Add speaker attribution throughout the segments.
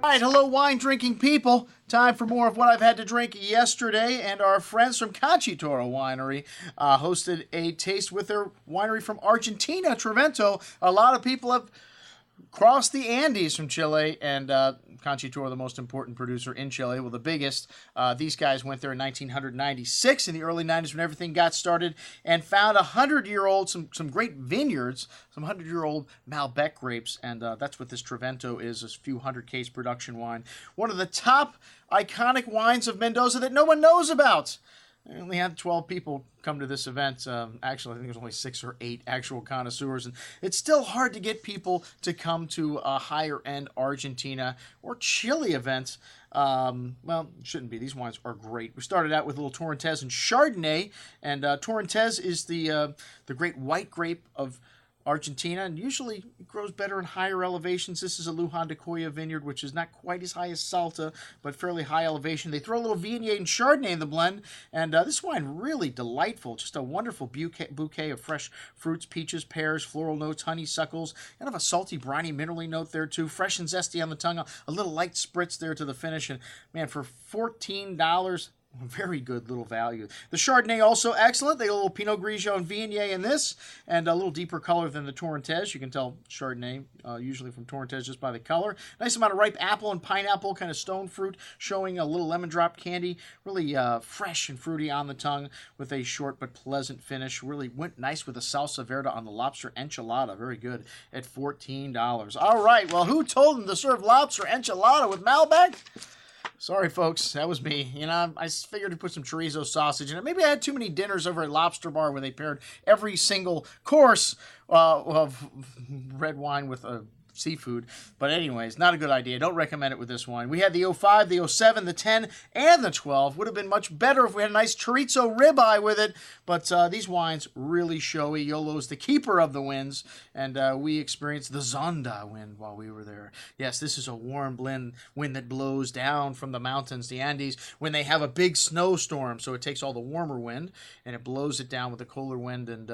Speaker 1: All right, hello wine drinking people. Time for more of what I've had to drink yesterday, and our friends from Toro Winery hosted a taste with their winery from Argentina, Trivento. A lot of people have crossed the Andes from Chile, and Toro, the most important producer in Chile, well, the biggest. These guys went there in 1996, in the early 90s when everything got started, and found 100-year-old, some great vineyards, some 100-year-old Malbec grapes, and that's what this Trivento is, this few hundred case production wine. One of the top iconic wines of Mendoza that no one knows about. I only had 12 people come to this event. Actually, I think there's only 6 or 8 actual connoisseurs, and it's still hard to get people to come to a higher-end Argentina or Chile event. Well, it shouldn't be. These wines are great. We started out with a little Torrentes and Chardonnay, and Torrentes is the great white grape of Argentina, and usually it grows better in higher elevations. This is a Luján de Cuyo vineyard, which is not quite as high as Salta, but fairly high elevation. They throw a little Viognier and Chardonnay in the blend, and this wine really delightful. Just a wonderful bouquet of fresh fruits, peaches, pears, floral notes, honeysuckles, kind of a salty, briny, minerally note there too. Fresh and zesty on the tongue, a little light spritz there to the finish, and man, for $14, very good little value. The Chardonnay also excellent. They got a little Pinot Grigio and Viognier in this, and a little deeper color than the Torrentes. You can tell Chardonnay, usually from Torrentes, just by the color. Nice amount of ripe apple and pineapple, kind of stone fruit, showing a little lemon drop candy. Really fresh and fruity on the tongue with a short but pleasant finish. Really went nice with a salsa verde on the lobster enchilada. Very good at $14. All right, well, who told them to serve lobster enchilada with Malbec? Sorry, folks, that was me. You know, I figured to put some chorizo sausage in it. Maybe I had too many dinners over at Lobster Bar where they paired every single course of red wine with seafood. But anyways, not a good idea. Don't recommend it with this wine. We had the 05, the 07, the 10, and the 12. Would have been much better if we had a nice chorizo ribeye with it. But these wines really showy. Yolo's the keeper of the winds, and we experienced the Zonda wind while we were there. Yes, this is a warm wind that blows down from the mountains, the Andes, when they have a big snowstorm. So it takes all the warmer wind, and it blows it down with the colder wind, and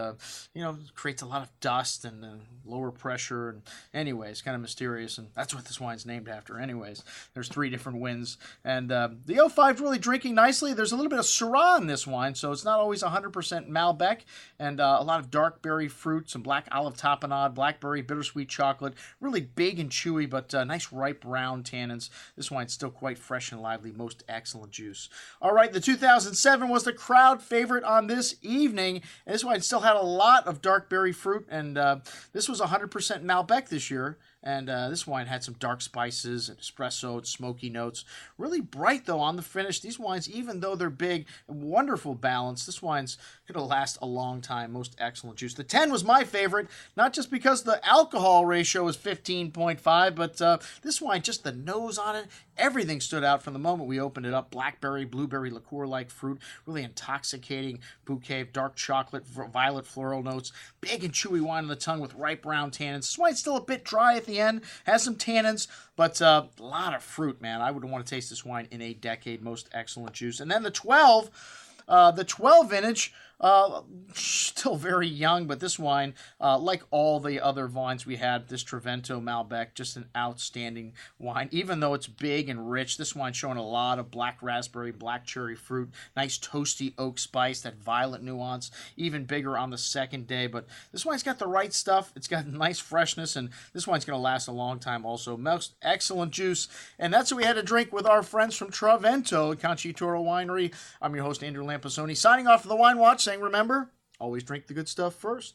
Speaker 1: creates a lot of dust and lower pressure. And anyways, kind of mysterious, and that's what this wine's named after. Anyways, there's 3 different winds, and the 05 is really drinking nicely. There's a little bit of Syrah in this wine, so it's not always 100% Malbec, and a lot of dark berry fruit, some black olive tapenade, blackberry, bittersweet chocolate, really big and chewy, but nice ripe round tannins. This wine's still quite fresh and lively, most excellent juice. All right, the 2007 was the crowd favorite on this evening, and this wine still had a lot of dark berry fruit, and this was 100% Malbec this year. And this wine had some dark spices and espresso and smoky notes. Really bright, though, on the finish. These wines, even though they're big, wonderful balance. This wine's going to last a long time. Most excellent juice. The 10 was my favorite, not just because the alcohol ratio is 15.5, but this wine, just the nose on it, everything stood out from the moment we opened it up. Blackberry, blueberry, liqueur-like fruit. Really intoxicating bouquet of dark chocolate, violet floral notes. Big and chewy wine on the tongue with ripe brown tannins. This wine's still a bit dry at the end, has some tannins, but a lot of fruit, man. I would want to taste this wine in a decade. Most excellent juice. And then the 12 vintage, still very young, but this wine, like all the other wines we had, this Trivento Malbec, just an outstanding wine. Even though it's big and rich, this wine's showing a lot of black raspberry, black cherry fruit, nice toasty oak spice, that violet nuance, even bigger on the second day. But this wine's got the right stuff. It's got nice freshness, and this wine's going to last a long time also. Most excellent juice. And that's what we had to drink with our friends from Trivento at Toro Winery. I'm your host, Andrew Lamposoni, signing off for the Wine Watch, saying remember, always drink the good stuff first.